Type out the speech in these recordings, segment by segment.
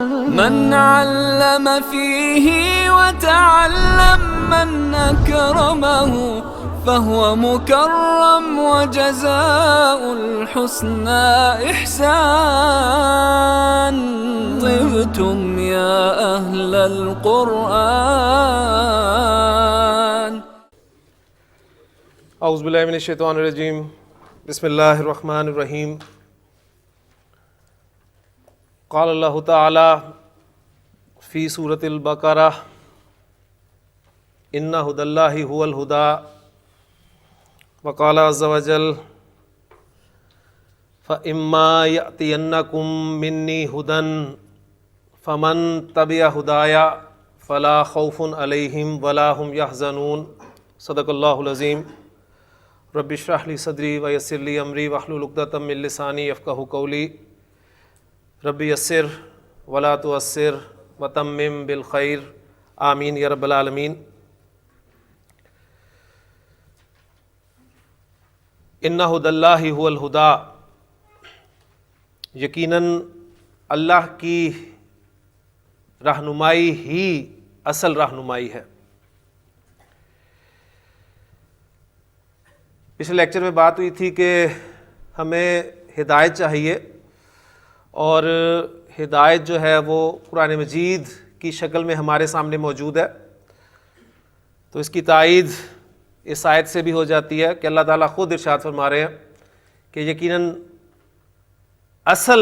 من علم فيه وتعلم من أكرمه فهو مكرم وجزاء الحسنى إحسان. طبتم يا أهل القرآن. اعوذ باللہ من الشیطان الرجیم. بسم اللہ الرحمن الرحیم. قال اللہ تعالی فی سورۃ البقرہ ان ھدی اللہ ھو الھدی وقال عز وجل فإما یأتینکم منی ھدی فمن تبع ھدای فلا خوف علیہم ولا هم یحزنون. صدق اللہ العظیم. رب اشرح لی صدری ویسر لی امری واحلل عقدۃ من لسانی یفقہوا قولی. رب یسر ولا تعسر وتمم بالخیر آمین یا رب العالمین. ان ھدی اللہ ھو الھدی، یقیناً اللہ کی رہنمائی ہی اصل رہنمائی ہے. پچھلے لیکچر میں بات ہوئی تھی کہ ہمیں ہدایت چاہیے، اور ہدایت جو ہے وہ قرآن مجید کی شکل میں ہمارے سامنے موجود ہے. تو اس کی تائید اس آیت سے بھی ہو جاتی ہے کہ اللہ تعالیٰ خود ارشاد فرما رہے ہیں کہ یقیناً اصل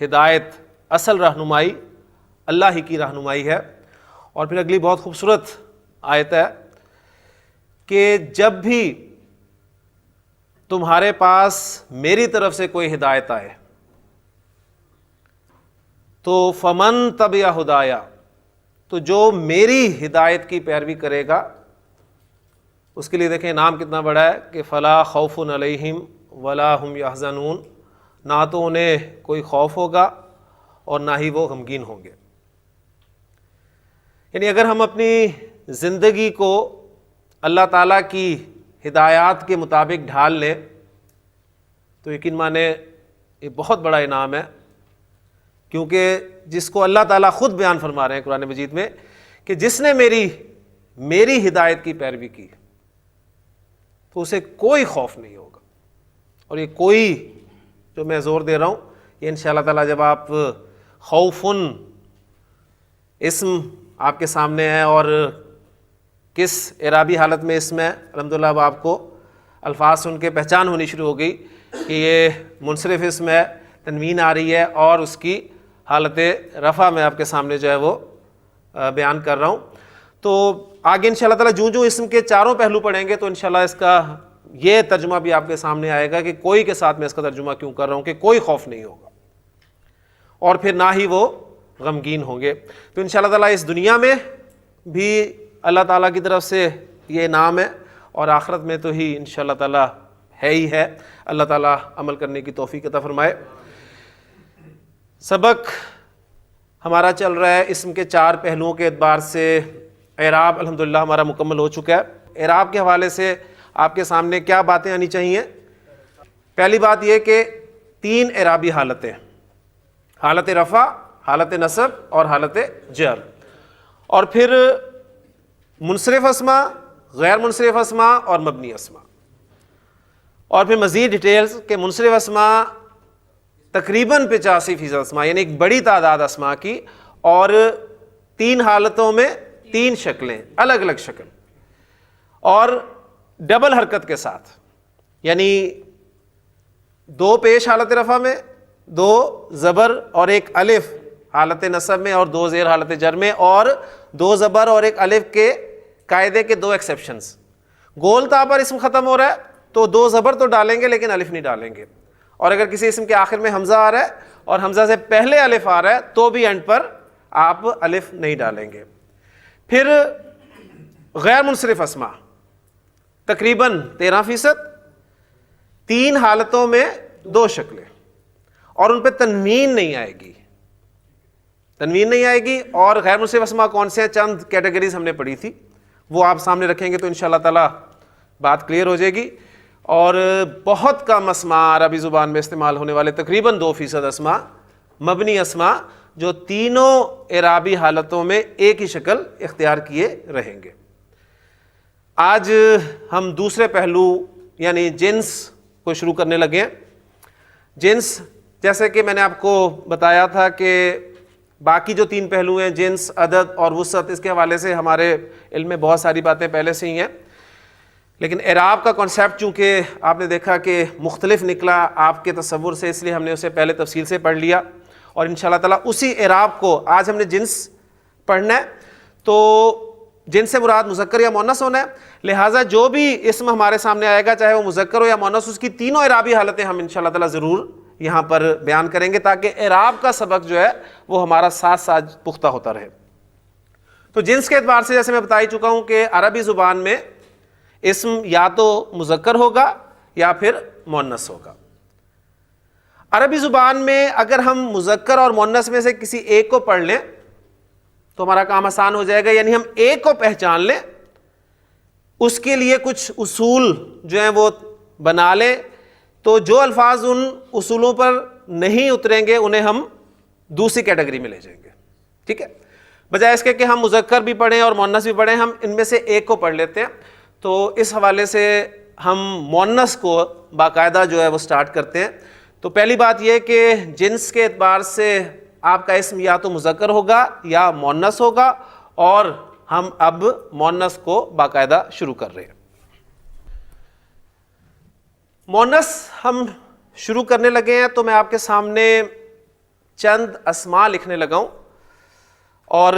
ہدایت، اصل رہنمائی اللہ ہی کی رہنمائی ہے. اور پھر اگلی بہت خوبصورت آیت ہے کہ جب بھی تمہارے پاس میری طرف سے کوئی ہدایت آئے تو فمن تبع ھدایا، تو جو میری ہدایت کی پیروی کرے گا اس کے لیے دیکھیں انعام کتنا بڑا ہے کہ فلا خوف علیہم ولا هم یحزنون، نہ تو انہیں کوئی خوف ہوگا اور نہ ہی وہ غمگین ہوں گے. یعنی اگر ہم اپنی زندگی کو اللہ تعالیٰ کی ہدایات کے مطابق ڈھال لیں تو یقین مانے یہ بہت بڑا انعام ہے، کیونکہ جس کو اللہ تعالیٰ خود بیان فرما رہے ہیں قرآن مجید میں کہ جس نے میری ہدایت کی پیروی کی تو اسے کوئی خوف نہیں ہوگا. اور یہ کوئی جو میں زور دے رہا ہوں یہ انشاءاللہ تعالیٰ جب آپ خوفن اسم آپ کے سامنے ہے اور کس اعرابی حالت میں اسم ہے، الحمدللہ اب آپ کو الفاظ سن کے پہچان ہونی شروع ہو گئی کہ یہ منصرف اسم ہے، تنوین آ رہی ہے اور اس کی حالت رفع میں آپ کے سامنے جو ہے وہ بیان کر رہا ہوں. تو آگے انشاءاللہ تعالیٰ جو اسم کے چاروں پہلو پڑھیں گے تو انشاءاللہ اس کا یہ ترجمہ بھی آپ کے سامنے آئے گا کہ کوئی کے ساتھ میں اس کا ترجمہ کیوں کر رہا ہوں کہ کوئی خوف نہیں ہوگا اور پھر نہ ہی وہ غمگین ہوں گے. تو انشاءاللہ تعالیٰ اس دنیا میں بھی اللہ تعالیٰ کی طرف سے یہ انعام ہے اور آخرت میں تو ہی انشاءاللہ تعالیٰ ہے ہی ہے. اللہ تعالیٰ عمل کرنے کی توفیق عطا فرمائے. سبق ہمارا چل رہا ہے اسم کے چار پہلوؤں کے اعتبار سے. اعراب الحمدللہ ہمارا مکمل ہو چکا ہے. اعراب کے حوالے سے آپ کے سامنے کیا باتیں آنی چاہیے؟ پہلی بات یہ کہ تین اعرابی حالتیں، حالت رفع، حالت نصب اور حالت جر، اور پھر منصرف اسما، غیر منصرف اسما اور مبنی اسما. اور پھر مزید ڈیٹیلز کہ منصرف اسما تقریباً 85% اسما، یعنی ایک بڑی تعداد اسما کی، اور تین حالتوں میں تین شکلیں، الگ الگ شکل اور ڈبل حرکت کے ساتھ، یعنی دو پیش حالت رفع میں، دو زبر اور ایک الف حالت نصب میں، اور دو زیر حالت جر میں، اور دو زبر اور ایک الف کے قاعدے کے دو ایکسیپشنز. گول طا پر اسم ختم ہو رہا ہے تو دو زبر تو ڈالیں گے لیکن الف نہیں ڈالیں گے، اور اگر کسی اسم کے آخر میں حمزہ آ رہا ہے اور حمزہ سے پہلے الف آ رہا ہے تو بھی اینڈ پر آپ الف نہیں ڈالیں گے. پھر غیر منصرف اسما تقریباً 13%، تین حالتوں میں دو شکلیں، اور ان پہ تنوین نہیں آئے گی، تنوین نہیں آئے گی. اور غیر منصرف اسما کون سے ہیں؟ چند کیٹیگریز ہم نے پڑھی تھی، وہ آپ سامنے رکھیں گے تو انشاءاللہ تعالیٰ بات کلیئر ہو جائے گی. اور بہت کم اسما عربی زبان میں استعمال ہونے والے تقریباً 2% اسما مبنی اسما جو تینوں اعرابی حالتوں میں ایک ہی شکل اختیار کیے رہیں گے۔ آج ہم دوسرے پہلو یعنی جنس کو شروع کرنے لگے ہیں۔ جنس، جیسے کہ میں نے آپ کو بتایا تھا کہ باقی جو تین پہلو ہیں جنس، عدد اور وسعت، اس کے حوالے سے ہمارے علم میں بہت ساری باتیں پہلے سے ہی ہیں، لیکن اعراب کا کانسیپٹ چونکہ آپ نے دیکھا کہ مختلف نکلا آپ کے تصور سے، اس لیے ہم نے اسے پہلے تفصیل سے پڑھ لیا، اور انشاءاللہ تعالیٰ اسی اعراب کو آج ہم نے جنس پڑھنا ہے۔ تو جنس سے مراد مذکر یا مؤنث ہونا ہے، لہٰذا جو بھی اسم ہمارے سامنے آئے گا چاہے وہ مذکر ہو یا مؤنث، اس کی تینوں اعرابی حالتیں ہم انشاءاللہ تعالیٰ ضرور یہاں پر بیان کریں گے تاکہ اعراب کا سبق جو ہے وہ ہمارا ساتھ ساتھ پختہ ہوتا رہے۔ تو جنس کے اعتبار سے جیسے میں بتا ہی چکا ہوں کہ عربی زبان میں اسم یا تو مذکر ہوگا یا پھر مؤنث ہوگا۔ عربی زبان میں اگر ہم مذکر اور مؤنث میں سے کسی ایک کو پڑھ لیں تو ہمارا کام آسان ہو جائے گا، یعنی ہم ایک کو پہچان لیں، اس کے لیے کچھ اصول جو ہیں وہ بنا لیں، تو جو الفاظ ان اصولوں پر نہیں اتریں گے انہیں ہم دوسری کیٹیگری میں لے جائیں گے، ٹھیک ہے؟ بجائے اس کے کہ ہم مذکر بھی پڑھیں اور مؤنث بھی پڑھیں، ہم ان میں سے ایک کو پڑھ لیتے ہیں۔ تو اس حوالے سے ہم مؤنث کو باقاعدہ جو ہے وہ سٹارٹ کرتے ہیں۔ تو پہلی بات یہ کہ جنس کے اعتبار سے آپ کا اسم یا تو مذکر ہوگا یا مؤنث ہوگا، اور ہم اب مؤنث کو باقاعدہ شروع کر رہے ہیں۔ مؤنث ہم شروع کرنے لگے ہیں تو میں آپ کے سامنے چند اسماء لکھنے لگا ہوں، اور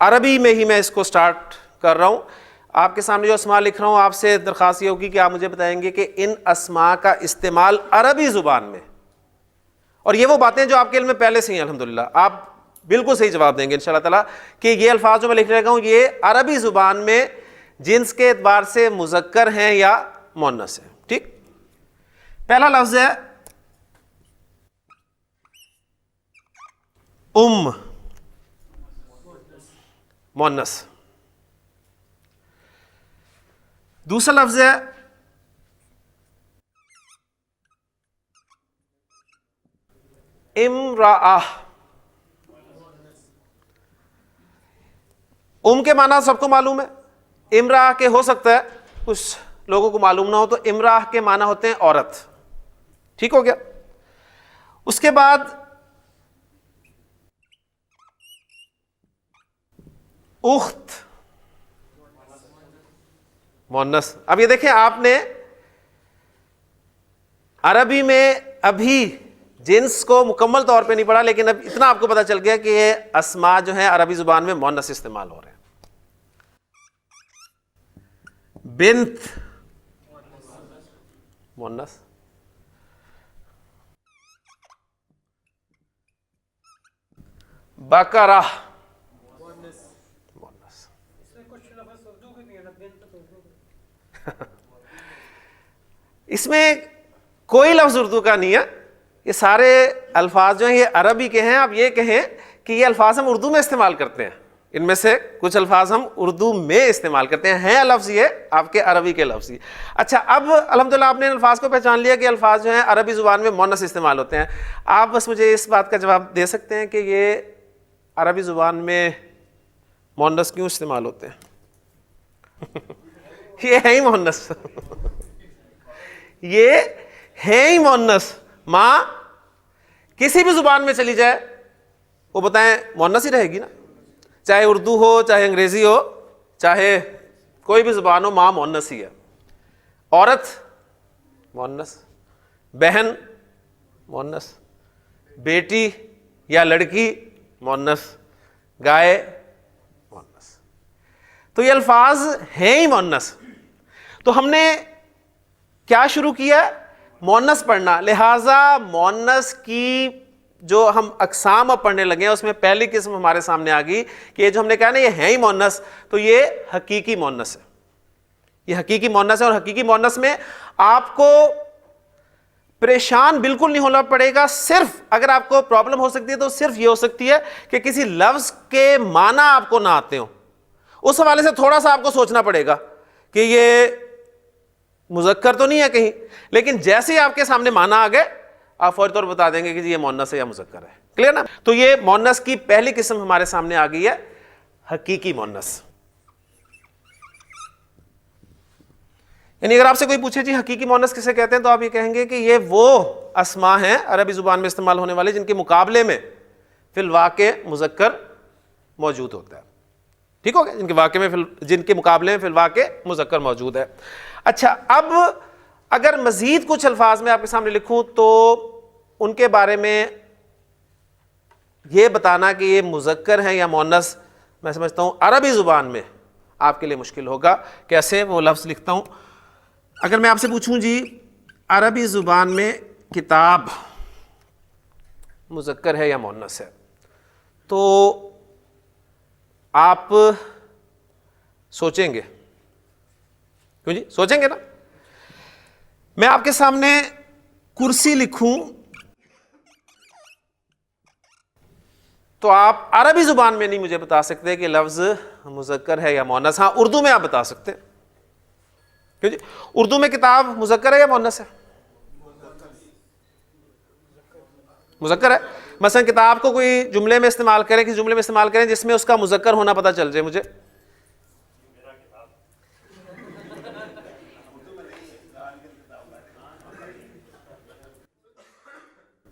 عربی میں ہی میں اس کو سٹارٹ کر رہا ہوں۔ آپ کے سامنے جو اسماء لکھ رہا ہوں، آپ سے درخواست یہ ہوگی کہ آپ مجھے بتائیں گے کہ ان اسماء کا استعمال عربی زبان میں، اور یہ وہ باتیں جو آپ کے علم میں پہلے سے ہیں الحمدللہ، آپ بالکل صحیح جواب دیں گے انشاءاللہ تعالیٰ کہ یہ الفاظ جو میں لکھنے لگا ہوں یہ عربی زبان میں جنس کے اعتبار سے مذکر ہیں یا مؤنث ہیں، ٹھیک؟ پہلا لفظ ہے مؤنث۔ دوسرا لفظ ہے امرأہ۔ کے معنی سب کو معلوم ہے، امرأہ کے ہو سکتا ہے کچھ لوگوں کو معلوم نہ ہو، تو امرأہ کے معنی ہوتے ہیں عورت، ٹھیک ہو گیا؟ اس کے بعد اخت، مؤنث۔ اب یہ دیکھیں آپ نے عربی میں ابھی جنس کو مکمل طور پہ نہیں پڑھا، لیکن اب اتنا آپ کو پتہ چل گیا کہ یہ اسماء جو ہیں عربی زبان میں مؤنث استعمال ہو رہے ہیں۔ بنت، مؤنث۔ بقرہ، مؤنث۔ اس میں کوئی لفظ اردو کا نہیں ہے، یہ سارے الفاظ جو ہیں یہ عربی کے ہیں۔ آپ یہ کہیں کہ یہ الفاظ ہم اردو میں استعمال کرتے ہیں، ان میں سے کچھ الفاظ ہم اردو میں استعمال کرتے ہیں لفظ یہ آپ کے عربی کے لفظ یہ۔ اچھا، اب الحمدللہ آپ نے ان الفاظ کو پہچان لیا کہ الفاظ جو ہیں عربی زبان میں مؤنث استعمال ہوتے ہیں۔ آپ بس مجھے اس بات کا جواب دے سکتے ہیں کہ یہ عربی زبان میں مؤنث کیوں استعمال ہوتے ہیں؟ یہ ہے ہی مؤنث، یہ ہے ہی مؤنث۔ ماں کسی بھی زبان میں چلی جائے وہ بتائیں مؤنث ہی رہے گی نا، چاہے اردو ہو، چاہے انگریزی ہو، چاہے کوئی بھی زبان ہو، ماں مؤنث ہی ہے۔ عورت مؤنث، بہن مؤنث، بیٹی یا لڑکی مؤنث، گائے مؤنث۔ تو یہ الفاظ ہیں ہی مؤنث۔ تو ہم نے کیا شروع کیا؟ مؤنث پڑھنا، لہٰذا مؤنث کی جو ہم اقسام اب پڑھنے لگے ہیں اس میں پہلی قسم ہمارے سامنے آ گئی کہ یہ جو ہم نے کہا نا یہ ہے ہی مؤنث، تو یہ حقیقی مؤنث ہے۔ یہ حقیقی مؤنث ہے، اور حقیقی مؤنث میں آپ کو پریشان بالکل نہیں ہونا پڑے گا۔ صرف اگر آپ کو پرابلم ہو سکتی ہے تو صرف یہ ہو سکتی ہے کہ کسی لفظ کے معنی آپ کو نہ آتے ہوں، اس حوالے سے تھوڑا سا آپ کو سوچنا پڑے گا کہ یہ مذکر تو نہیں ہے کہیں، لیکن جیسے ہی آپ کے سامنے معنی آ گئے آپ فوری طور پر بتا دیں گے کہ جی یہ مؤنث ہے یا مذکر ہے، کلیئر نا؟ تو یہ مؤنث کی پہلی قسم ہمارے سامنے آ گئی ہے، حقیقی مؤنث. یعنی اگر آپ سے کوئی پوچھے جی حقیقی مؤنث کسے کہتے ہیں تو آپ یہ کہیں گے کہ یہ وہ اسماء ہیں عربی زبان میں استعمال ہونے والے جن کے مقابلے میں فی الواقع مذکر موجود ہوتا ہے. ٹھیک ہو گیا؟ جن کے مقابلے میں فی الواقع مذکر موجود ہے. اچھا، اب اگر مزید کچھ الفاظ میں آپ کے سامنے لکھوں تو ان کے بارے میں یہ بتانا کہ یہ مذکر ہیں یا مؤنث، میں سمجھتا ہوں عربی زبان میں آپ کے لیے مشکل ہوگا. کیسے؟ وہ لفظ لکھتا ہوں. اگر میں آپ سے پوچھوں جی عربی زبان میں کتاب مذکر ہے یا مؤنث ہے، تو آپ سوچیں گے. کیوں جی؟ سوچیں گے نا. میں آپ کے سامنے کرسی لکھوں تو آپ عربی زبان میں نہیں مجھے بتا سکتے کہ لفظ مذکر ہے یا مؤنث. ہاں اردو میں آپ بتا سکتے ہیں. کیوں جی؟ اردو میں کتاب مذکر ہے یا مؤنث ہے؟ مذکر ہے. مثلا کتاب کو کوئی جملے میں استعمال کریں، کسی جملے میں استعمال کریں جس میں اس کا مذکر ہونا پتہ چل جائے مجھے.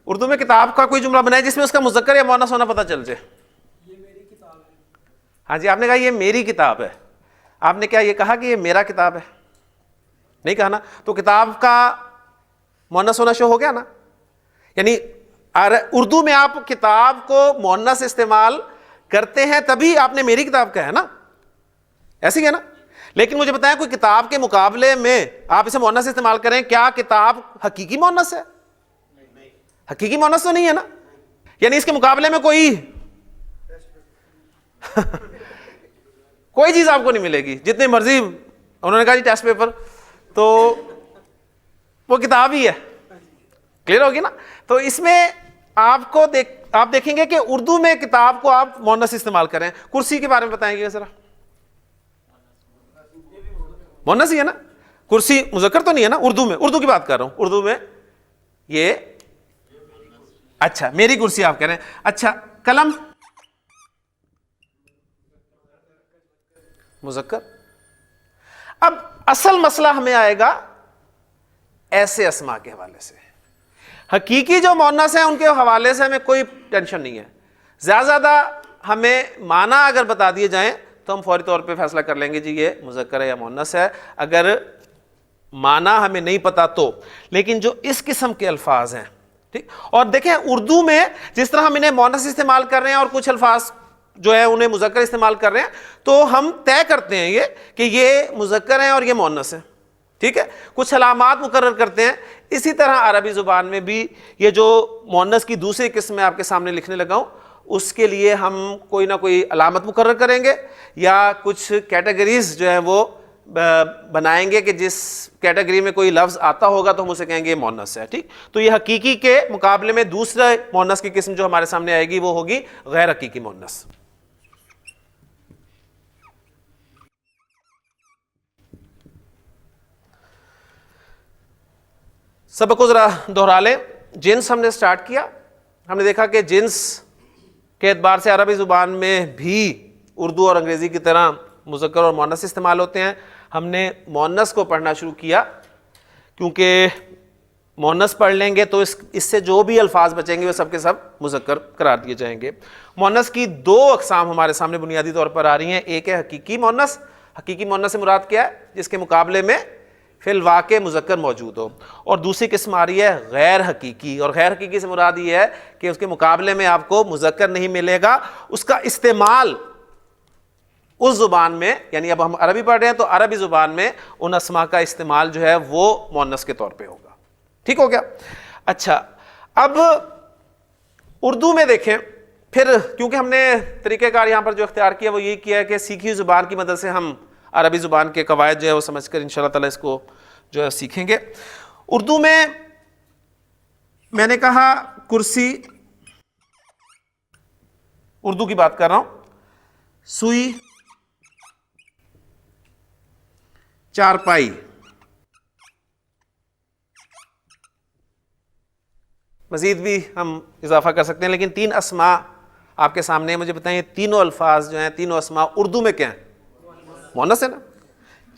اردو میں کتاب کا کوئی جملہ بنائے جس میں اس کا مذکر یا مؤنث ہونا پتہ چل جائے. ہاں جی، آپ نے کہا یہ میری کتاب ہے. آپ نے کیا یہ کہا کہ یہ میرا کتاب ہے؟ نہیں کہا نا. تو کتاب کا مؤنث ہونا شو ہو گیا نا. یعنی اردو میں آپ کتاب کو مؤنث استعمال کرتے ہیں تبھی آپ نے میری کتاب کہا ہے نا، ایسے ہی ہے نا. لیکن مجھے بتائیں کوئی کتاب کے مقابلے میں آپ اسے مؤنث استعمال کریں، کیا کتاب حقیقی مؤنث ہے؟ حقیقی مؤنث تو نہیں ہے نا. یعنی اس کے مقابلے میں کوئی کوئی چیز آپ کو نہیں ملے گی جتنی مرضی. انہوں نے کہا جی ٹیسٹ پیپر، تو وہ کتاب ہی ہے. کلیئر ہوگی نا. تو اس میں آپ دیکھیں گے کہ اردو میں کتاب کو آپ مؤنث استعمال کریں. کرسی کے بارے میں بتائیں گے ذرا. مؤنث ہی ہے نا. کرسی مذکر تو نہیں ہے نا اردو میں. اردو کی بات کر رہا ہوں. اردو میں یہ اچھا میری کرسی آپ کہہ رہے ہیں. اچھا قلم مذکر. اب اصل مسئلہ ہمیں آئے گا ایسے اسماء کے حوالے سے. حقیقی جو مؤنث ہیں ان کے حوالے سے ہمیں کوئی ٹینشن نہیں ہے. زیادہ ہمیں معنی اگر بتا دیے جائیں تو ہم فوری طور پہ فیصلہ کر لیں گے جی یہ مذکر ہے یا مؤنث ہے، اگر معنی ہمیں نہیں پتا تو. لیکن جو اس قسم کے الفاظ ہیں، ٹھیک. اور دیکھیں اردو میں جس طرح ہم انہیں مؤنث استعمال کر رہے ہیں اور کچھ الفاظ جو ہے انہیں مذکر استعمال کر رہے ہیں، تو ہم طے کرتے ہیں یہ کہ یہ مذکر ہیں اور یہ مؤنث ہیں. ٹھیک ہے. کچھ علامات مقرر کرتے ہیں. اسی طرح عربی زبان میں بھی یہ جو مؤنث کی دوسری قسم میں آپ کے سامنے لکھنے لگا ہوں، اس کے لیے ہم کوئی نہ کوئی علامت مقرر کریں گے یا کچھ کیٹیگریز جو ہیں وہ بنائیں گے کہ جس کیٹیگری میں کوئی لفظ آتا ہوگا تو ہم اسے کہیں گے یہ مؤنث ہے. ٹھیک. تو یہ حقیقی کے مقابلے میں دوسرے مؤنث کی قسم جو ہمارے سامنے آئے گی وہ ہوگی غیر حقیقی مؤنث. سبق کو ذرا دہرا لیں. جنس ہم نے سٹارٹ کیا. ہم نے دیکھا کہ جنس کے اعتبار سے عربی زبان میں بھی اردو اور انگریزی کی طرح مذکر اور مؤنث استعمال ہوتے ہیں. ہم نے مؤنث کو پڑھنا شروع کیا کیونکہ مؤنث پڑھ لیں گے تو اس سے جو بھی الفاظ بچیں گے وہ سب کے سب مذکر قرار دیے جائیں گے. مؤنث کی دو اقسام ہمارے سامنے بنیادی طور پر آ رہی ہیں. ایک ہے حقیقی مؤنث. حقیقی مؤنث سے مراد کیا ہے؟ جس کے مقابلے میں فی الواقع مذکر موجود ہو. اور دوسری قسم آ رہی ہے غیر حقیقی. اور غیر حقیقی سے مراد یہ ہے کہ اس کے مقابلے میں آپ کو مذکر نہیں ملے گا، اس کا استعمال اس زبان میں، یعنی اب ہم عربی پڑھ رہے ہیں تو عربی زبان میں ان اسماء کا استعمال جو ہے وہ مؤنث کے طور پہ ہوگا. ٹھیک ہو گیا. اچھا اب اردو میں دیکھیں پھر، کیونکہ ہم نے طریقہ کار یہاں پر جو اختیار کیا وہ یہی کیا ہے کہ سیکھی ہوئی زبان کی مدد سے ہم عربی زبان کے قواعد جو ہے وہ سمجھ کر انشاءاللہ تعالی اس کو جو ہے سیکھیں گے. اردو میں نے کہا کرسی، اردو کی بات کر رہا ہوں. سوئی، چارپائی. مزید بھی ہم اضافہ کر سکتے ہیں، لیکن 3 اسماء آپ کے سامنے. مجھے بتائیں یہ تینوں الفاظ جو ہیں، تینوں اسماء اردو میں کیا ہیں؟ مؤنث ہے نا.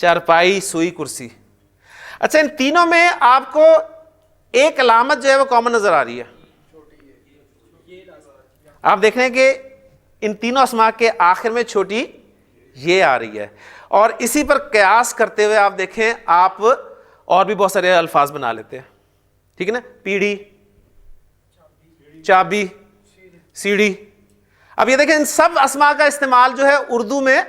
چارپائی، سوئی، کرسی. اچھا ان تینوں میں آپ کو ایک علامت جو ہے وہ کامن نظر آ رہی ہے. آپ دیکھ رہے ہیں کہ ان تینوں اسماء کے آخر میں چھوٹی یہ آ رہی ہے، اور اسی پر قیاس کرتے ہوئے آپ دیکھیں آپ اور بھی بہت سارے الفاظ بنا لیتے ہیں. ٹھیک ہے نا. پیڑھی، چابی، سیڑھی. اب یہ دیکھیں ان سب اسماء کا استعمال جو ہے اردو میں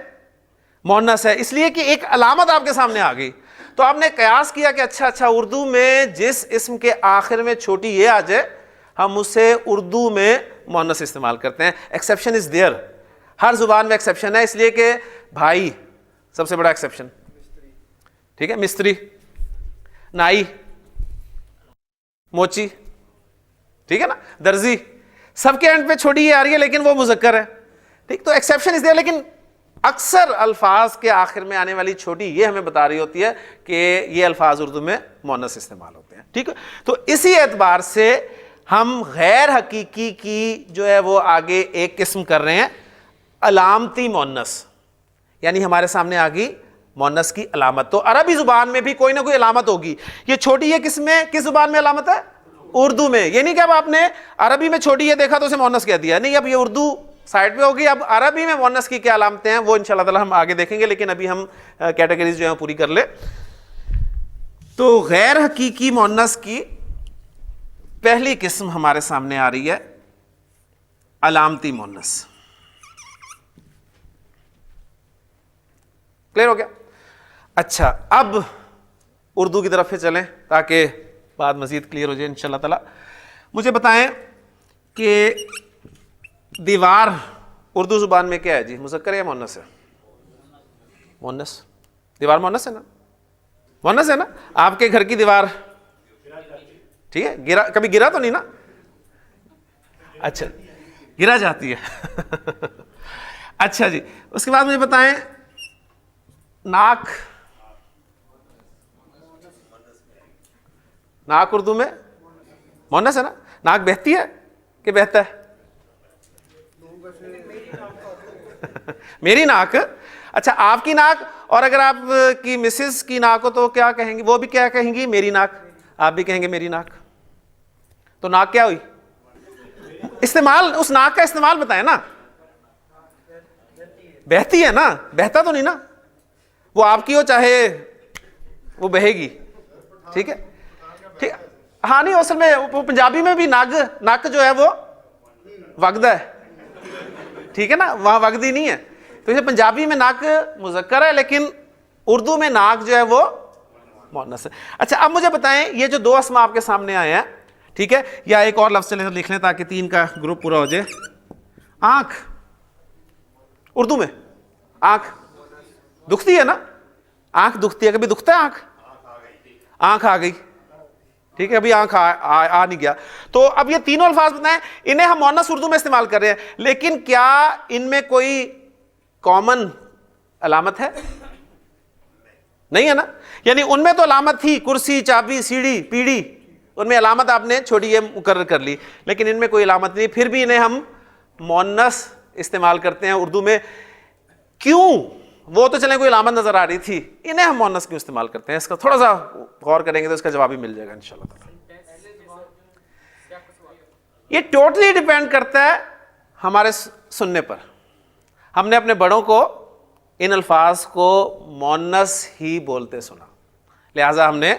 مؤنث ہے، اس لیے کہ ایک علامت آپ کے سامنے آ گئی. تو آپ نے قیاس کیا کہ اچھا اردو میں جس اسم کے آخر میں چھوٹی یہ آ جائے ہم اسے اردو میں مؤنث استعمال کرتے ہیں. Exception is there. ہر زبان میں ایکسیپشن ہے، اس لیے کہ بھائی سب سے بڑا ایکسیپشن. ٹھیک ہے. مستری، نائی، موچی. ٹھیک ہے نا. درزی. سب کے اینڈ پہ چھوٹی یہ آ رہی ہے لیکن وہ مذکر ہے. ٹھیک. تو ایکسیپشن اس دیا، لیکن اکثر الفاظ کے آخر میں آنے والی چھوٹی یہ ہمیں بتا رہی ہوتی ہے کہ یہ الفاظ اردو میں مؤنث استعمال ہوتے ہیں. ٹھیک ہے. تو اسی اعتبار سے ہم غیر حقیقی کی جو ہے وہ آگے ایک قسم کر رہے ہیں علامتی مؤنث، یعنی ہمارے سامنے آ گئی مؤنث کی علامت. تو عربی زبان میں بھی کوئی نہ کوئی علامت ہوگی. یہ چھوٹی یہ کس زبان میں علامت ہے؟ اردو میں. یہ نہیں کہ اب آپ نے عربی میں چھوٹی یہ دیکھا تو اسے مؤنث کہہ دیا، نہیں. اب یہ اردو سائڈ پہ ہوگی. اب عربی میں مؤنث کی کیا علامتیں ہیں وہ انشاءاللہ تعالی ہم آگے دیکھیں گے، لیکن ابھی ہم کیٹیگریز جو ہیں پوری کر لیں. تو غیر حقیقی مؤنث کی پہلی قسم ہمارے سامنے آ رہی ہے علامتی مؤنث. کلیئر ہو گیا؟ اچھا اب اردو کی طرف سے چلیں تاکہ بات مزید کلیئر ہو جائے انشاءاللہ تعالی. مجھے بتائیں کہ دیوار اردو زبان میں کیا ہے جی؟ مذکر ہے یا مؤنث ہے؟ مؤنث. دیوار مؤنث ہے نا؟ مؤنث ہے نا. آپ کے گھر کی دیوار ٹھیک ہے، کبھی گرا تو نہیں نا؟ اچھا گرا جاتی ہے. اچھا جی. اس کے بعد مجھے بتائیں ناک. ناک اردو میں مؤنث ہے نا. ناک بہتی ہے کہ بہتا ہے؟ میری ناک. اچھا آپ کی ناک، اور اگر آپ کی مسز کی ناک ہو تو کیا کہیں گی؟ وہ بھی کیا کہیں گی؟ میری ناک. آپ بھی کہیں گے میری ناک. تو ناک کیا ہوئی؟ استعمال اس ناک کا استعمال بتائیں نا. بہتی ہے نا، بہتا تو نہیں نا. وہ آپ کی ہو چاہے وہ بہے گی. ٹھیک ہے. ٹھیک. ہاں نہیں اصل میں وہ پنجابی میں بھی ناک جو ہے وہ وگدا ہے. ٹھیک ہے نا، وہاں وگدی نہیں ہے. تو اسے پنجابی میں ناک مذکر ہے لیکن اردو میں ناک جو ہے وہ مؤنث ہے. اچھا اب مجھے بتائیں یہ جو 2 اسماء آپ کے سامنے آئے ہیں، ٹھیک ہے، یا ایک اور لفظ چلیں لکھ لیں تاکہ 3 کا گروپ پورا ہو جائے. آنکھ اردو میں آنکھ دکھتی ہے نا. آنکھ دکھتی ہے. کبھی دکھتا ہے آنکھ؟ آنکھ آ گئی. ٹھیک ہے. ابھی آنکھ آ نہیں گیا. تو اب یہ تینوں الفاظ بتائیں، انہیں ہم مؤنث اردو میں استعمال کر رہے ہیں، لیکن کیا ان میں کوئی کامن علامت ہے؟ نہیں ہے نا. یعنی ان میں تو علامت تھی، کرسی، چابی، سیڑھی، پیڑھی، ان میں علامت آپ نے چھوٹی یہ مقرر کر لی، لیکن ان میں کوئی علامت نہیں. پھر بھی انہیں ہم مؤنث استعمال کرتے ہیں اردو میں. کیوں؟ وہ تو چلیں کوئی علامت نظر آ رہی تھی، انہیں ہم مؤنث کیوں استعمال کرتے ہیں؟ اس کا تھوڑا سا غور کریں گے تو اس کا جواب بھی مل جائے گا انشاءاللہ تعالی. یہ ٹوٹلی ڈیپینڈ کرتا ہے ہمارے سننے پر. ہم نے اپنے بڑوں کو ان الفاظ کو مؤنث ہی بولتے سنا، لہٰذا ہم نے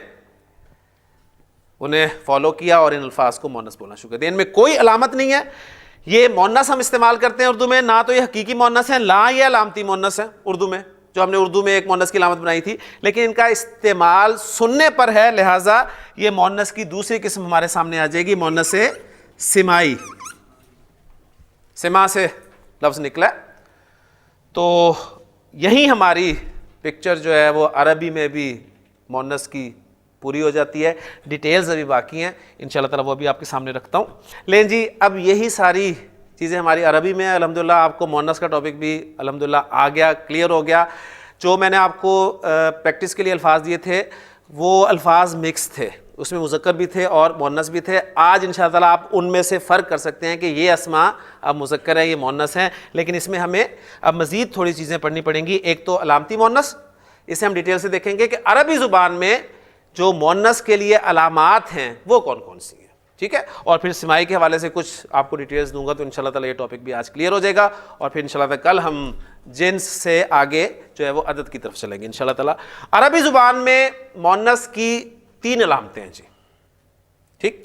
انہیں فالو کیا اور ان الفاظ کو مؤنث بولنا شروع کر دیا. ان میں کوئی علامت نہیں ہے. یہ مؤنث ہم استعمال کرتے ہیں اردو میں، نہ تو یہ حقیقی مؤنث ہیں، نہ یہ علامتی مؤنث ہیں اردو میں، جو ہم نے اردو میں ایک مؤنث کی علامت بنائی تھی، لیکن ان کا استعمال سننے پر ہے، لہٰذا یہ مؤنث کی دوسری قسم ہمارے سامنے آ جائے گی، مؤنث سمائی. سما سے لفظ نکلا. تو یہی ہماری پکچر جو ہے وہ عربی میں بھی مؤنث کی پوری ہو جاتی ہے. ڈیٹیلز ابھی باقی ہیں انشاءاللہ تعالیٰ، وہ بھی آپ کے سامنے رکھتا ہوں. لیکن جی اب یہی ساری چیزیں ہماری عربی میں ہیں. الحمدللہ آپ کو مؤنث کا ٹاپک بھی الحمدللہ آ گیا، کلیئر ہو گیا. جو میں نے آپ کو پریکٹس کے لیے الفاظ دیے تھے وہ الفاظ مکس تھے. اس میں مذکر بھی تھے اور مؤنث بھی تھے. آج ان شاء اللہ تعالیٰ آپ ان میں سے فرق کر سکتے ہیں کہ یہ اسماء اب مذکر ہے، یہ مؤنث ہیں. لیکن اس میں ہمیں اب مزید تھوڑی چیزیں پڑھنی پڑیں گی. ایک تو علامتی مؤنث، اسے ہم ڈیٹیل سے دیکھیں گے کہ عربی زبان میں جو مؤنث کے لیے علامات ہیں وہ کون کون سی ہیں. ٹھیک ہے، اور پھر سماعی کے حوالے سے کچھ آپ کو ڈیٹیلز دوں گا تو انشاءاللہ تعالیٰ یہ ٹاپک بھی آج کلیئر ہو جائے گا. اور پھر انشاءاللہ تعالیٰ کل ہم جنس سے آگے جو ہے وہ عدد کی طرف چلیں گے انشاءاللہ تعالیٰ. عربی زبان میں مؤنث کی 3 علامتیں ہیں جی. ٹھیک،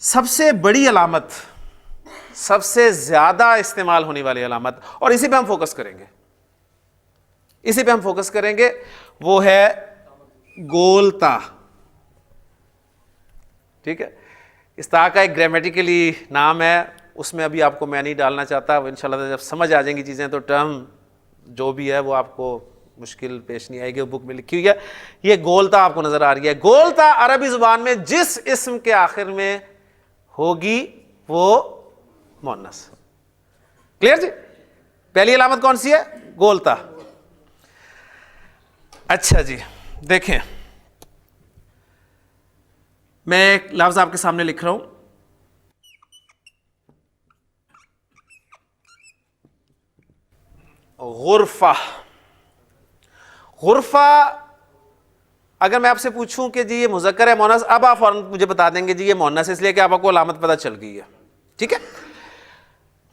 سب سے بڑی علامت، سب سے زیادہ استعمال ہونے والی علامت، اور اسی پہ ہم فوکس کریں گے، اسی پہ ہم فوکس کریں گے، وہ ہے گول تا. ٹھیک ہے، اس طرح کا ایک گرامیٹیکلی نام ہے، اس میں ابھی آپ کو میں نہیں ڈالنا چاہتا. انشاءاللہ جب سمجھ آ جائیں گی چیزیں تو ٹرم جو بھی ہے وہ آپ کو مشکل پیش نہیں آئے گی. وہ بک میں لکھی ہوئی ہے. یہ گولتا آپ کو نظر آ رہی ہے. گولتا عربی زبان میں جس اسم کے آخر میں ہوگی وہ مؤنث. کلیئر جی؟ پہلی علامت کون سی ہے؟ گولتا. اچھا جی دیکھیں، میں ایک لفظ آپ کے سامنے لکھ رہا ہوں، غرفہ. غرفہ اگر میں آپ سے پوچھوں کہ جی یہ مذکر ہے مؤنث، اب آپ فوراً مجھے بتا دیں گے جی یہ مؤنث ہے، اس لیے کہ آپ کو علامت پتہ چل گئی ہے. ٹھیک ہے،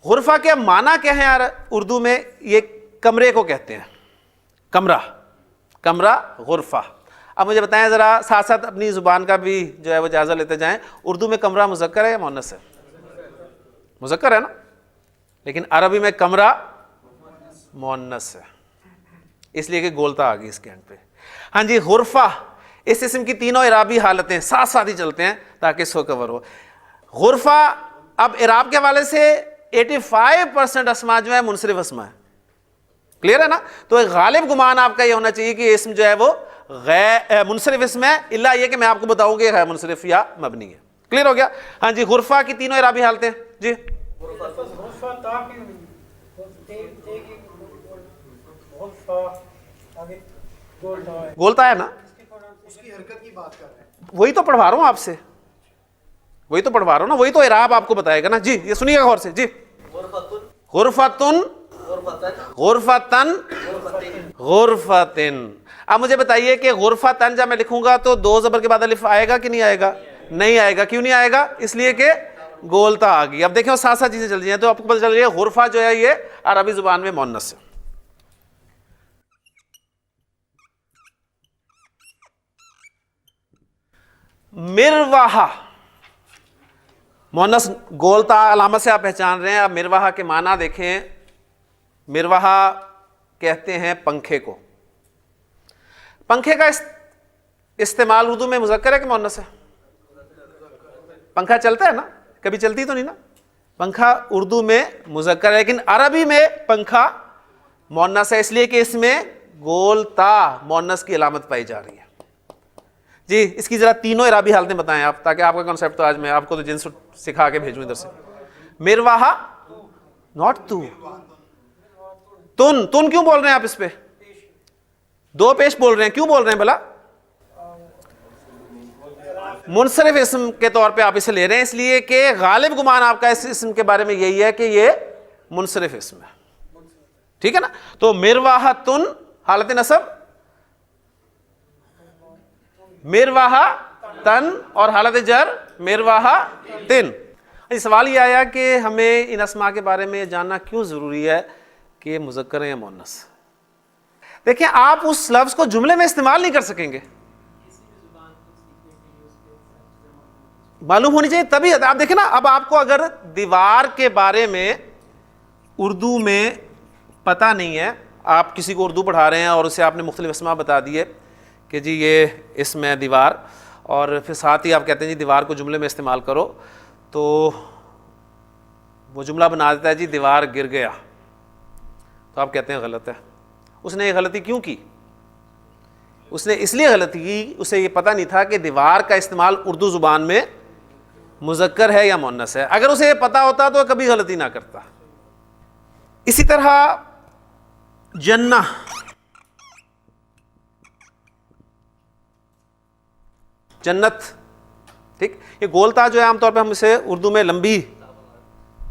غرفہ کے معنی کیا ہے یار؟ اردو میں یہ کمرے کو کہتے ہیں، کمرہ، کمرہ غرفہ. اب مجھے بتائیں ذرا، ساتھ ساتھ اپنی زبان کا بھی جو ہے وہ جائزہ لیتے جائیں. اردو میں کمرہ مذکر ہے یا مؤنث ہے؟ مذکر ہے نا، لیکن عربی میں کمرہ مؤنث ہے، اس لیے کہ گولتا آ گئی اس کے اینڈ پہ. ہاں جی، غرفہ، اس اسم کی تینوں اعرابی حالتیں ساتھ ساتھ ہی چلتے ہیں تاکہ اس کو کور ہو. غرفہ اب اعراب کے حوالے سے 85% اسماء جو ہے منصرف اسماء ہے. کلیئر ہے نا؟ تو ایک غالب گمان آپ کا یہ ہونا چاہیے کہ اسم جو ہے وہ غیر منصرف اسم ہے، الا یہ کہ میں آپ کو بتاؤں گا غیر منصرف یا مبنی ہے. کلیئر ہو گیا؟ ہاں جی، غرفہ کی تینوں اعرابی حالتیں جی. گولتا ہے نا، وہی تو پڑھوا رہا ہوں آپ سے، وہی تو پڑھوا رہا ہوں نا، وہی تو اعراب آپ کو بتائے گا نا. جی یہ سنیے گا غور سے جی. غرفتن، غرفتن، غرفتن. اب مجھے بتائیے کہ غرفتن جب میں لکھوں گا تو 2 زبر کے بعد الف آئے گا کہ نہیں آئے گا؟ نہیں آئے گا. کیوں نہیں آئے گا؟ اس لیے کہ گولتا آ گئی. اب دیکھیں وہ ساتھ ساتھ چیزیں چل رہی ہیں تو آپ کو پتہ چل رہی ہے غرفہ جو ہے یہ عربی زبان میں مؤنث ہے. مروحہ مؤنث گولتا علامت سے آپ پہچان رہے ہیں. اب مروحہ کے معنی دیکھیں. مروحہ کہتے ہیں پنکھے کو. پنکھے کا استعمال اردو میں مذکر ہے کہ مؤنث ہے؟ پنکھا چلتا ہے نا، کبھی چلتی تو نہیں نا. پنکھا اردو میں مذکر ہے، لیکن عربی میں پنکھا مؤنث ہے، اس لیے کہ اس میں گولتا مؤنث کی علامت پائی جا رہی ہے. جی اس کی ذرا تینوں اعرابی حالتیں بتائیں آپ، تاکہ آپ کا کنسیپٹ تو آج میں آپ کو تو جنس سکھا کے بھیجوں ادھر سے. مروحہ ناٹ تو، تن، تن کیوں بول رہے ہیں آپ اس پہ؟ 2 پیش بول رہے ہیں، کیوں بول رہے ہیں بھلا؟ منصرف اسم کے طور پہ آپ اسے لے رہے ہیں، اس لیے کہ غالب گمان آپ کا اس اسم کے بارے میں یہی ہے کہ یہ منصرف اسم ہے. ٹھیک ہے نا؟ تو مروحتن حالت نصب، مروحہ تن، اور حالت جر مروحہ تن. سوال یہ آیا کہ ہمیں ان اسماء کے بارے میں جاننا کیوں ضروری ہے کہ مذکر ہیں یا مؤنث. دیکھیں آپ اس لفظ کو جملے میں استعمال نہیں کر سکیں گے، معلوم ہونی چاہیے تبھی. آپ دیکھیں نا، اب آپ کو اگر دیوار کے بارے میں اردو میں پتہ نہیں ہے، آپ کسی کو اردو پڑھا رہے ہیں اور اسے آپ نے مختلف اسماء بتا دیے کہ جی یہ اسم ہے دیوار، اور پھر ساتھ ہی آپ کہتے ہیں جی دیوار کو جملے میں استعمال کرو، تو وہ جملہ بنا دیتا ہے جی دیوار گر گیا، تو آپ کہتے ہیں غلط ہے. اس نے یہ غلطی کیوں کی؟ اس نے اس لیے غلطی کی، اسے یہ پتہ نہیں تھا کہ دیوار کا استعمال اردو زبان میں مذکر ہے یا مؤنث ہے. اگر اسے یہ پتہ ہوتا تو کبھی غلطی نہ کرتا. اسی طرح جنہ، جنت. ٹھیک, یہ گول تا جو ہے عام طور پہ ہم اسے اردو میں لمبی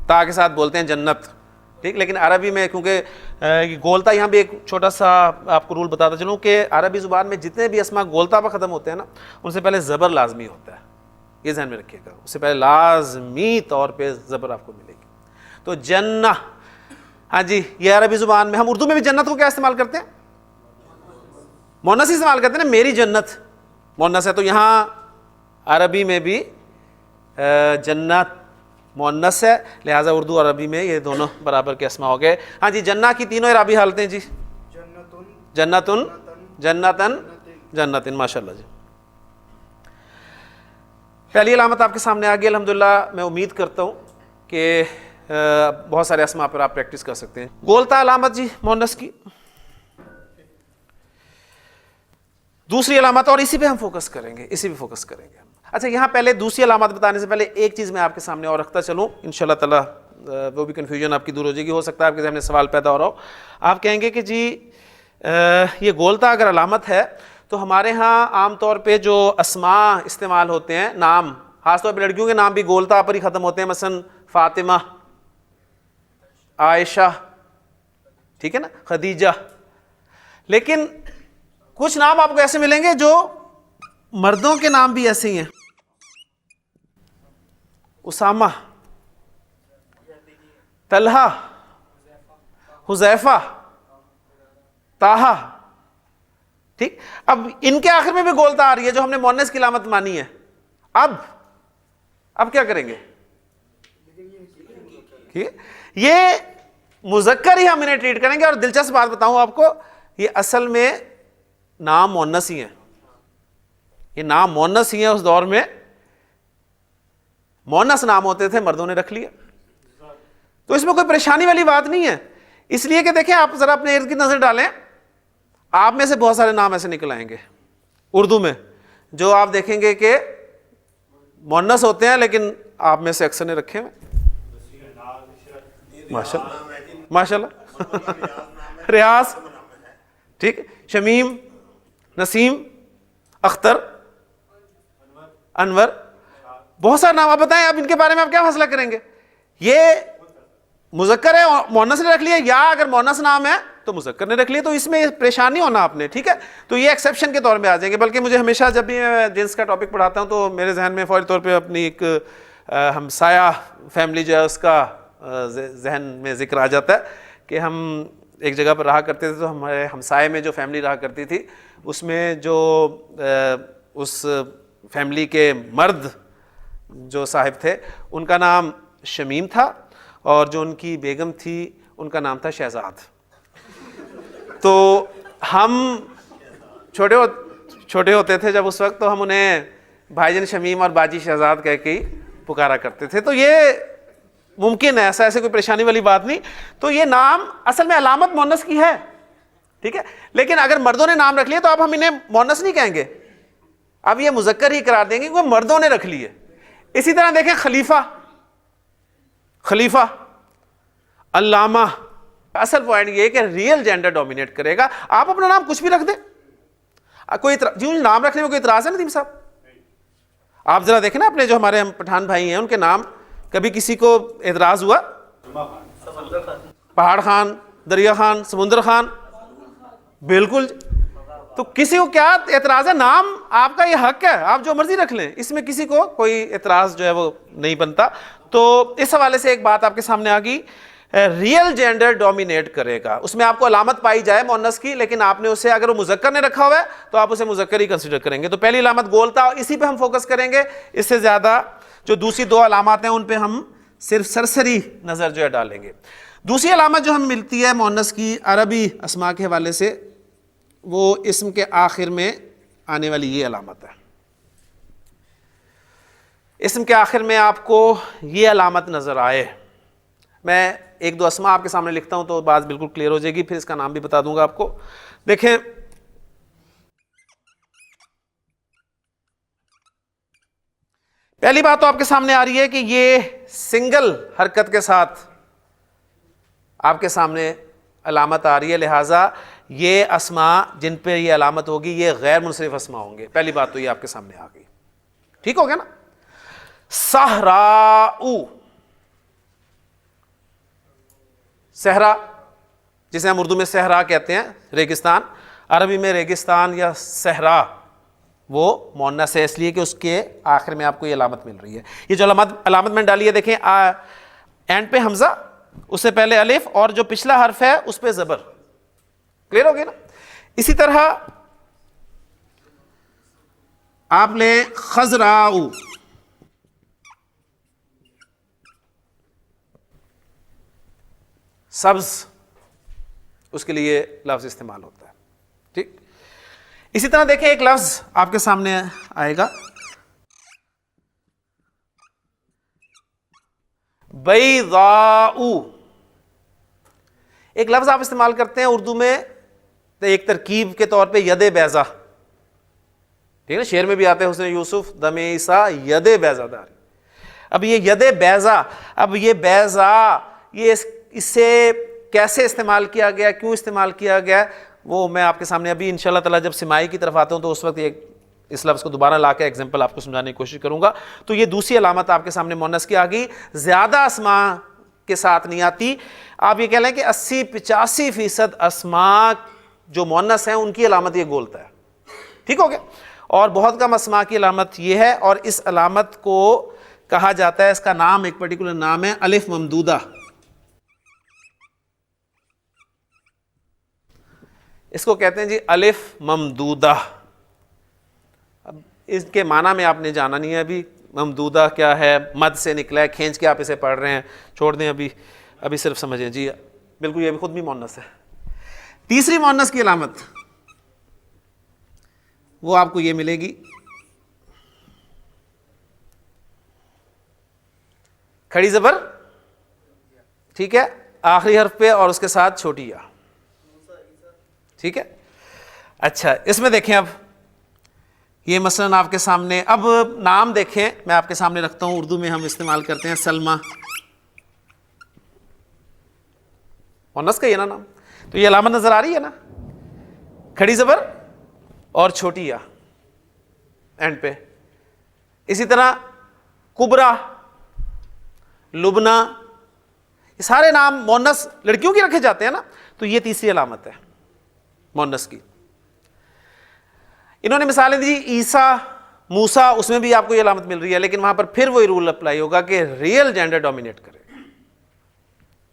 تا کے ساتھ بولتے ہیں جنت. ٹھیک, لیکن عربی میں کیونکہ گولتا, یہاں بھی ایک چھوٹا سا آپ کو رول بتاتا چلوں کہ عربی زبان میں جتنے بھی اسما گولتا پر ختم ہوتے ہیں نا, ان سے پہلے زبر لازمی ہوتا ہے, یہ ذہن میں رکھیے گا, اس سے پہلے لازمی طور پہ زبر آپ کو ملے گی. تو جنہ, ہاں جی, یہ عربی زبان میں. ہم اردو میں بھی جنت کو کیا استعمال کرتے ہیں؟ مونس ہی استعمال کرتے ہیں نا, میری جنت مونس ہے. تو یہاں عربی میں بھی جنت مونس ہے, لہٰذا اردو اور عربی میں یہ دونوں برابر کے اسما ہو گئے. ہاں جی, جنہ کی تینوں عربی حالتیں جی. جنتن, جنتن, جنتن, ماشاء اللہ جی. پہلی علامت آپ کے سامنے آ گئی الحمدللہ. میں امید کرتا ہوں کہ بہت سارے اسما پر آپ پریکٹس کر سکتے ہیں. گولتا علامت جی مونس کی. دوسری علامت, اور اسی پہ ہم فوکس کریں گے, اسی پہ فوکس کریں گے. اچھا, یہاں پہلے دوسری علامت بتانے سے پہلے ایک چیز میں آپ کے سامنے اور رکھتا چلوں, انشاءاللہ تعالیٰ وہ بھی کنفیوژن آپ کی دور ہو جائے گی. ہو سکتا ہے آپ کے ذہن میں سوال پیدا ہو رہا ہو. آپ کہیں گے کہ جی یہ گولتا اگر علامت ہے تو ہمارے ہاں عام طور پہ جو اسما استعمال ہوتے ہیں, نام, خاص طور پہ لڑکیوں کے نام بھی گولتا پر ہی ختم ہوتے ہیں, مثلا فاطمہ, عائشہ, ٹھیک ہے نا, خدیجہ. لیکن کچھ نام آپ کو ایسے ملیں گے جو مردوں کے نام بھی ایسے ہی ہیں. اسامہ, طلحہ, حذیفہ, طٰہٰ. ٹھیک, اب ان کے آخر میں بھی گولتا آ رہی ہے جو ہم نے مونس کی علامت مانی ہے. اب کیا کریں گے؟ یہ مذکر ہی ہم انہیں ٹریٹ کریں گے. اور دلچسپ بات بتاؤں آپ کو, یہ اصل میں نام مونس ہی ہیں. یہ نام مونس ہی ہیں. اس دور میں مونس نام ہوتے تھے, مردوں نے رکھ لیا. تو اس میں کوئی پریشانی والی بات نہیں ہے, اس لیے کہ دیکھیں آپ ذرا اپنے ارد گرد نظر ڈالیں, آپ میں سے بہت سارے نام ایسے نکل آئیں گے اردو میں جو آپ دیکھیں گے کہ مونس ہوتے ہیں لیکن آپ میں سے اکثر نے رکھے ہوئے. ماشاء اللہ ریاض, ٹھیک, شمیم, نسیم, اختر, انور, بہت سارے نام. آپ بتائیں اب ان کے بارے میں آپ کیا فیصلہ کریں گے؟ یہ مذکر ہے, مونس نے رکھ لیا, یا اگر مونس نام ہے تو مذکر نے رکھ لیا. تو اس میں پریشان نہیں ہونا آپ نے, ٹھیک ہے. تو یہ ایکسیپشن کے طور میں آ جائیں گے. بلکہ مجھے ہمیشہ جب بھی میں جنس کا ٹاپک پڑھاتا ہوں تو میرے ذہن میں فوری طور پہ اپنی ایک ہمسایہ فیملی جو ہے اس کا ذہن میں ذکر آ جاتا ہے کہ ہم ایک جگہ پر رہا کرتے تھے. تو ہمارے ہمسائے میں جو فیملی رہا کرتی تھی اس میں جو اس فیملی کے مرد جو صاحب تھے ان کا نام شمیم تھا, اور جو ان کی بیگم تھی ان کا نام تھا شہزاد. تو ہم چھوٹے ہوتے تھے جب اس وقت, تو ہم انہیں بھائی جان شمیم اور باجی شہزاد کہہ کے ہی پکارا کرتے تھے. تو یہ ممکن ہے, ایسے کوئی پریشانی والی بات نہیں. تو یہ نام اصل میں علامت مونس کی ہے, ٹھیک ہے. لیکن اگر مردوں نے نام رکھ لیا تو اب ہم انہیں مونس نہیں کہیں گے, اب یہ مذکر ہی قرار دیں گے کہ مردوں نے رکھ لیے. اسی طرح دیکھیں خلیفہ, علامہ. اصل پوائنٹ یہ کہ ریئل جینڈر ڈومینیٹ کرے گا. آپ اپنا نام کچھ بھی رکھ دیں, کوئی جی نام رکھنے میں کوئی اعتراض ہے ندیم صاحب؟ آپ ذرا دیکھیں نا اپنے جو ہمارے ہم پٹھان بھائی ہیں ان کے نام, کبھی کسی کو اعتراض ہوا؟ پہاڑ خان, دریا خان, سمندر خان, بالکل. تو کسی کو کیا اعتراض ہے؟ نام آپ کا یہ حق ہے, آپ جو مرضی رکھ لیں, اس میں کسی کو کوئی اعتراض جو ہے وہ نہیں بنتا. تو اس حوالے سے ایک بات آپ کے سامنے آ گئی, ریئل جینڈر ڈومینیٹ کرے گا. اس میں آپ کو علامت پائی جائے مونس کی, لیکن آپ نے اسے اگر وہ مذکر نے رکھا ہوا ہے تو آپ اسے مذکر ہی کنسیڈر کریں گے. تو پہلی علامت گولتا, اسی پہ ہم فوکس کریں گے. اس سے زیادہ جو دوسری دو علامات ہیں ان پہ ہم صرف سرسری نظر جو ہے ڈالیں گے. دوسری علامت جو ہم ملتی ہے مونس کی عربی اسما کے حوالے سے, وہ اسم کے آخر میں آنے والی یہ علامت ہے. اسم کے آخر میں آپ کو یہ علامت نظر آئے, میں ایک دو اسما آپ کے سامنے لکھتا ہوں تو بات بالکل کلیئر ہو جائے گی, پھر اس کا نام بھی بتا دوں گا آپ کو. دیکھیں پہلی بات تو آپ کے سامنے آ رہی ہے کہ یہ سنگل حرکت کے ساتھ آپ کے سامنے علامت آ رہی ہے, لہٰذا یہ اسما جن پہ یہ علامت ہوگی یہ غیر منصرف اسما ہوں گے. پہلی بات تو یہ آپ کے سامنے آ گئی. ٹھیک ہو گیا نا. صحراء، صحرا جسے ہم اردو میں صحرا کہتے ہیں، ریگستان. عربی میں ریگستان یا صحرا وہ مؤنث ہے، اس لیے کہ اس کے آخر میں آپ کو یہ علامت مل رہی ہے. یہ جو علامت میں ڈالی ہے دیکھیں، اینڈ پہ حمزہ، اس سے پہلے الف، اور جو پچھلا حرف ہے اس پہ زبر. کلیئر ہو گیا نا. اسی طرح آپ لیں خضراء، سبز، اس کے لیے لفظ استعمال ہوتا ہے. ٹھیک. اسی طرح دیکھیں ایک لفظ آپ کے سامنے آئے گا، بیضاء. ایک لفظ آپ استعمال کرتے ہیں اردو میں ایک ترکیب کے طور پہ، ید بیضا. ٹھیک ہے نا، شعر میں بھی آتے ہیں حسن یوسف دم عیسیٰ ید بیضا دار. اب یہ ید بیضا، اب یہ بیضا، یہ اس سے کیسے استعمال کیا گیا، کیوں استعمال کیا گیا، وہ میں آپ کے سامنے ابھی انشاءاللہ تعالیٰ جب سماعی کی طرف آتا ہوں تو اس وقت اس لفظ کو دوبارہ لا کے ایگزامپل آپ کو سمجھانے کی کوشش کروں گا. تو یہ دوسری علامت آپ کے سامنے مؤنث کی آ گئی. زیادہ اسماء کے ساتھ نہیں آتی. آپ یہ کہہ لیں کہ 80-85% اسماء جو مؤنث ہیں ان کی علامت یہ گولتا ہے. ٹھیک ہو گیا. اور بہت کم اسماء کی علامت یہ ہے، اور اس علامت کو کہا جاتا ہے، اس کا نام ایک پرٹیکولر نام ہے الف ممدودہ. اس کو کہتے ہیں جی الف ممدودہ. اب اس کے معنی میں آپ نے جانا نہیں ہے ابھی، ممدودہ کیا ہے، مد سے نکلا ہے، کھینچ کے آپ اسے پڑھ رہے ہیں، چھوڑ دیں ابھی صرف سمجھیں جی. بالکل یہ بھی خود بھی مؤنث ہے. تیسری مؤنث کی علامت وہ آپ کو یہ ملے گی، کھڑی زبر، ٹھیک ہے، آخری حرف پہ اور اس کے ساتھ چھوٹی یا. ٹھیک ہے. اچھا اس میں دیکھیں، اب یہ مثلاً آپ کے سامنے، اب نام دیکھیں میں آپ کے سامنے رکھتا ہوں، اردو میں ہم استعمال کرتے ہیں سلمہ. مؤنث کا یہ نا نام، تو یہ علامت نظر آ رہی ہے نا، کھڑی زبر اور چھوٹی یا اینڈ پہ. اسی طرح کبرا، لبنہ، یہ سارے نام مؤنث لڑکیوں کی رکھے جاتے ہیں نا، تو یہ تیسری علامت ہے مؤنث کی. انہوں نے مثالیں دی عیسیٰ، موسیٰ، اس میں بھی آپ کو یہ علامت مل رہی ہے، لیکن وہاں پر پھر وہی رول اپلائی ہوگا کہ ریئل جینڈر ڈومینیٹ کرے.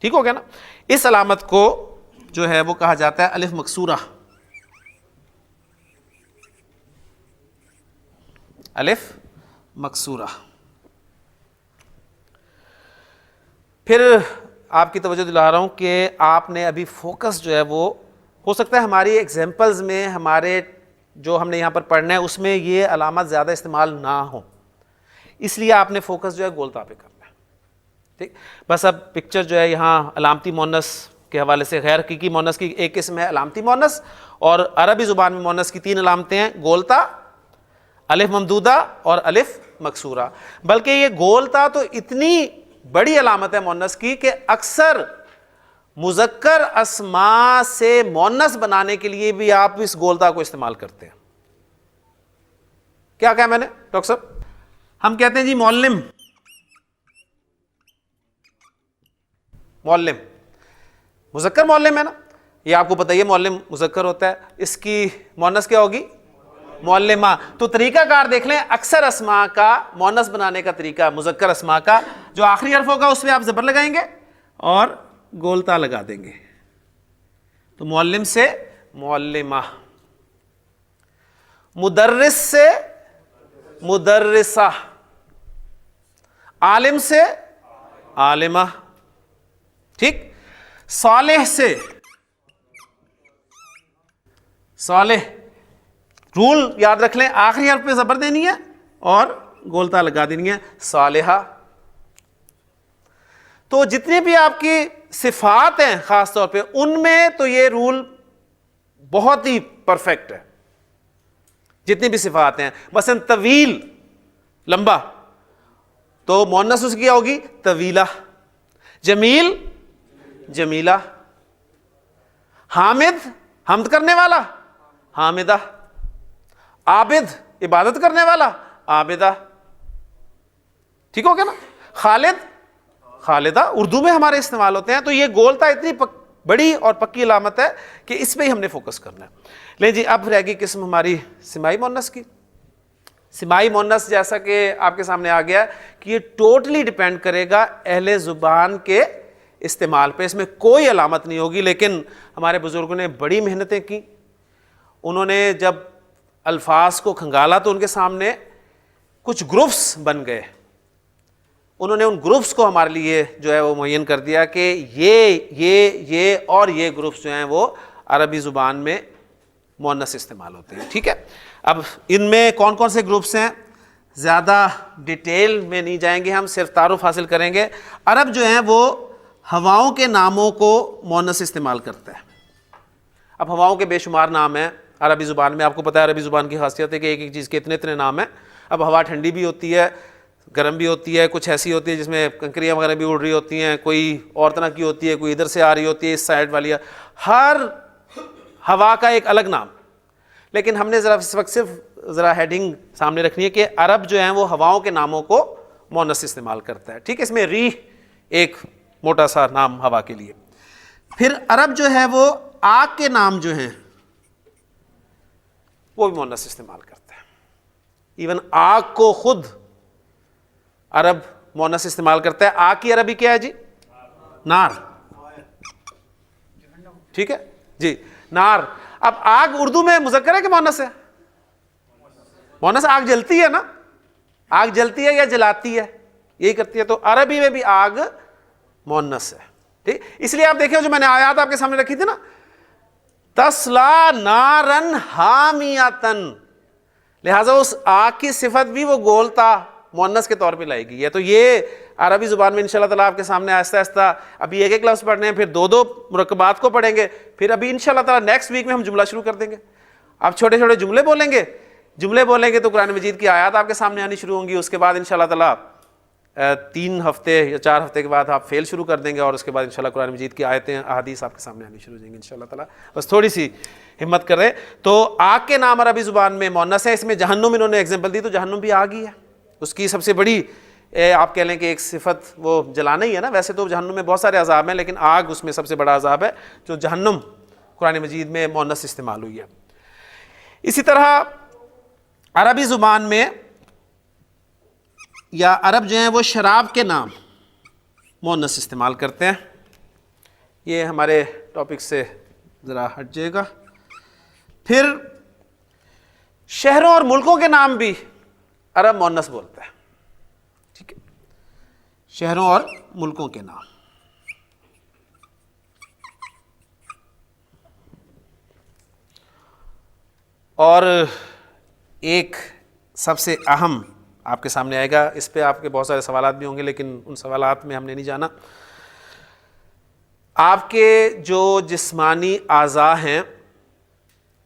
ٹھیک ہو گیا نا. اس علامت کو جو ہے وہ کہا جاتا ہے الف مکسورہ. الف مکسورہ. پھر آپ کی توجہ دلا رہا ہوں کہ آپ نے ابھی فوکس جو ہے وہ ہو سکتا ہے ہماری ایگزامپلز میں، ہمارے جو ہم نے یہاں پر پڑھنا ہے اس میں یہ علامت زیادہ استعمال نہ ہو، اس لیے آپ نے فوکس جو ہے گولتا پہ کرنا ہے. ٹھیک. بس اب پکچر جو ہے یہاں علامتی مؤنث کے حوالے سے، غیر حقیقی مؤنث کی ایک قسم ہے علامتی مؤنث، اور عربی زبان میں مؤنث کی 3 علامتیں ہیں، گولتا، الف ممدودہ اور الف مکسورہ. بلکہ یہ گولتا تو اتنی بڑی علامت ہے مؤنث کی کہ اکثر مذکر اسماء سے مؤنث بنانے کے لیے بھی آپ اس گولتا کو استعمال کرتے ہیں. کیا کہا میں نے ڈاکٹر صاحب؟ ہم کہتے ہیں جی معلم، معلم مذکر معلم ہے نا، یہ آپ کو پتہ ہی ہے معلم مذکر ہوتا ہے، اس کی مؤنث کیا ہوگی؟ معلمہ. تو طریقہ کار دیکھ لیں، اکثر اسماء کا مؤنث بنانے کا طریقہ، مذکر اسماء کا، جو آخری حرف ہوگا اس پہ آپ زبر لگائیں گے اور گولتا لگا دیں گے. تو معلم سے معلمہ، مدرس سے مدرسہ، عالم سے عالمہ. ٹھیک. صالح سے صالح. رول یاد رکھ لیں، آخری حرف پہ زبر دینی ہے اور گولتا لگا دینی ہے، صالحہ. تو جتنی بھی آپ کی صفات ہیں خاص طور پہ، ان میں تو یہ رول بہت ہی پرفیکٹ ہے. جتنی بھی صفات ہیں، مثلا طویل، لمبا، تو مؤنث اس کی کیا ہوگی؟ طویلہ. جمیل، جمیلہ. حامد، حمد کرنے والا، حامدہ. عابد، عبادت کرنے والا، عابدہ. ٹھیک ہو گیا نا. خالد، خالدہ اردو میں ہمارے استعمال ہوتے ہیں. تو یہ گولتا اتنی بڑی اور پکی علامت ہے کہ اس پہ ہی ہم نے فوکس کرنا ہے. لیں جی اب رہ گئی قسم ہماری سمائی مؤنث کی. سمائی مؤنث جیسا کہ آپ کے سامنے آ گیا کہ یہ ٹوٹلی ڈیپینڈ کرے گا اہل زبان کے استعمال پہ. اس میں کوئی علامت نہیں ہوگی. لیکن ہمارے بزرگوں نے بڑی محنتیں کی. انہوں نے جب الفاظ کو کھنگالا تو ان کے سامنے کچھ گروپس بن گئے. انہوں نے ان گروپس کو ہمارے لیے جو ہے وہ معین کر دیا کہ یہ اور یہ گروپس جو ہیں وہ عربی زبان میں مؤنث استعمال ہوتے ہیں. ٹھیک ہے. اب ان میں کون کون سے گروپس ہیں زیادہ ڈیٹیل میں نہیں جائیں گے, ہم صرف تعارف حاصل کریں گے. عرب جو ہیں وہ ہواؤں کے ناموں کو مؤنث استعمال کرتا ہے. اب ہواؤں کے بے شمار نام ہیں عربی زبان میں. آپ کو پتہ ہے عربی زبان کی خاصیت ہے کہ ایک ایک چیز کے اتنے نام ہیں. اب ہوا ٹھنڈی بھی ہوتی ہے, گرم بھی ہوتی ہے, کچھ ایسی ہوتی ہے جس میں کنکریاں وغیرہ بھی اڑ رہی ہوتی ہیں, کوئی اور طرح کی ہوتی ہے, کوئی ادھر سے آ رہی ہوتی ہے, اس سائڈ والی. ہر ہوا کا ایک الگ نام. لیکن ہم نے ذرا اس وقت صرف ذرا ہیڈنگ سامنے رکھنی ہے کہ عرب جو ہیں وہ ہواؤں کے ناموں کو مؤنث استعمال کرتا ہے. ٹھیک ہے. اس میں ریح ایک موٹا سا نام ہوا کے لیے. پھر عرب جو ہے وہ آگ کے نام جو ہیں وہ بھی مؤنث استعمال کرتا ہے. ایون آگ کو خود عرب مؤنث استعمال کرتا ہے. آگ کی عربی کیا ہے جی؟ نار. ٹھیک ہے جی, نار. اب آگ اردو میں مذکر ہے کہ مؤنث ہے؟ مؤنث. آگ جلتی ہے نا, آگ جلتی ہے یا جلاتی ہے, یہی کرتی ہے. تو عربی میں بھی آگ مؤنث ہے. ٹھیک. اس لیے آپ دیکھیں جو میں نے آیات آپ کے سامنے رکھی تھی نا, تسلا نارن حامیتن, لہٰذا اس آگ کی صفت بھی وہ گولتا مؤنث کے طور پہ لائی گئی ہے. تو یہ عربی زبان میں انشاءاللہ تعالیٰ آپ کے سامنے آہستہ آہستہ ابھی ایک ایک لفظ پڑھنے ہیں, پھر دو دو مرکبات کو پڑھیں گے, پھر ابھی انشاءاللہ تعالیٰ نیکسٹ ویک میں ہم جملہ شروع کر دیں گے. آپ چھوٹے چھوٹے جملے بولیں گے, جملے بولیں گے تو قرآن مجید کی آیات آپ کے سامنے آنی شروع ہوں گی. اس کے بعد انشاءاللہ تعالیٰ 3 ہفتے یا 4 ہفتے کے بعد آپ فیل شروع کر دیں گے, اور اس کے بعد انشاءاللہ قرآن مجید کی آیتیں احادیث آپ کے سامنے آنی شروع ہو جائیں گی انشاءاللہ تعالیٰ. بس تھوڑی سی ہمت کریں. تو آگ کے نام عربی زبان میں مؤنث ہے. اس میں جہنم انہوں نے ایگزامپل دی, تو جہنم بھی آگ ہی ہے. اس کی سب سے بڑی آپ کہہ لیں کہ ایک صفت وہ جلانا ہی ہے نا. ویسے تو جہنم میں بہت سارے عذاب ہیں, لیکن آگ اس میں سب سے بڑا عذاب ہے جو جہنم قرآن مجید میں مؤنث استعمال ہوئی ہے. اسی طرح عربی زبان میں یا عرب جو ہیں وہ شراب کے نام مؤنث استعمال کرتے ہیں. یہ ہمارے ٹاپک سے ذرا ہٹ جائے گا. پھر شہروں اور ملکوں کے نام بھی عرب مؤنث بولتا ہے. ٹھیک ہے. شہروں اور ملکوں کے نام. اور ایک سب سے اہم آپ کے سامنے آئے گا, اس پہ آپ کے بہت سارے سوالات بھی ہوں گے, لیکن ان سوالات میں ہم نے نہیں جانا. آپ کے جو جسمانی اعضاء ہیں